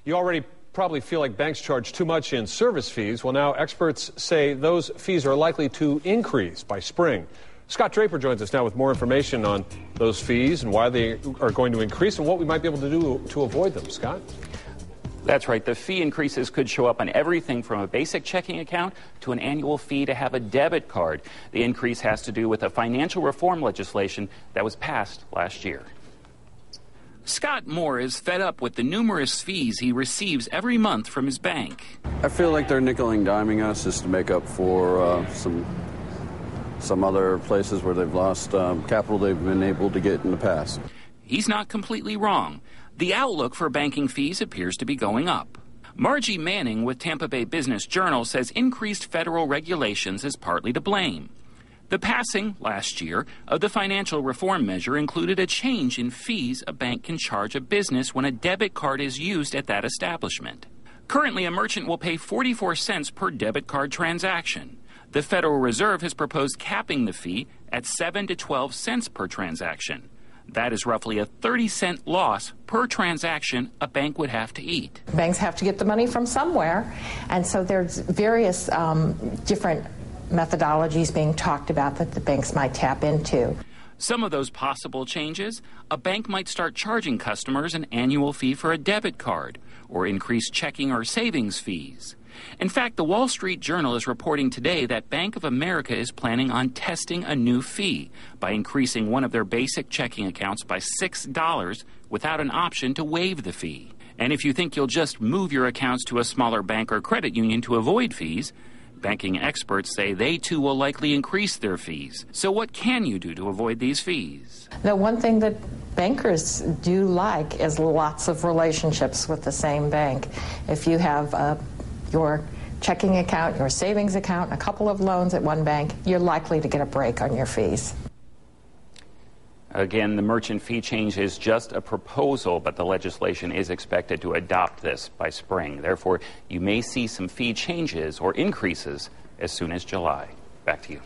You already probably feel like banks charge too much in service fees. Well, now experts say those fees are likely to increase by spring. Scott Draper joins us now with more information on those fees and why they are going to increase and what we might be able to do to avoid them. Scott? That's right. The fee increases could show up on everything from a basic checking account to an annual fee to have a debit card. The increase has to do with a financial reform legislation that was passed last year. Scott Moore is fed up with the numerous fees he receives every month from his bank. I feel like they're nickel and diming us just to make up for some other places where they've lost capital they've been able to get in the past. He's not completely wrong. The outlook for banking fees appears to be going up. Margie Manning with Tampa Bay Business Journal says increased federal regulations is partly to blame. The passing last year of the financial reform measure included a change in fees a bank can charge a business when a debit card is used at that establishment. Currently, a merchant will pay 44 cents per debit card transaction. The Federal Reserve has proposed capping the fee at 7 to 12 cents per transaction. That is roughly a 30-cent loss per transaction a bank would have to eat. Banks have to get the money from somewhere, and so there's various different methodologies being talked about that the banks might tap into. Some of those possible changes: a bank might start charging customers an annual fee for a debit card, or increase checking or savings fees. In fact, the Wall Street Journal is reporting today that Bank of America is planning on testing a new fee by increasing one of their basic checking accounts by $6 without an option to waive the fee. And if you think you'll just move your accounts to a smaller bank or credit union to avoid fees, banking experts say they too will likely increase their fees. So what can you do to avoid these fees? The one thing that bankers do like is lots of relationships with the same bank. If you have your checking account, your savings account, and a couple of loans at one bank, you're likely to get a break on your fees. Again, the merchant fee change is just a proposal, but the legislation is expected to adopt this by spring. Therefore, you may see some fee changes or increases as soon as July. Back to you.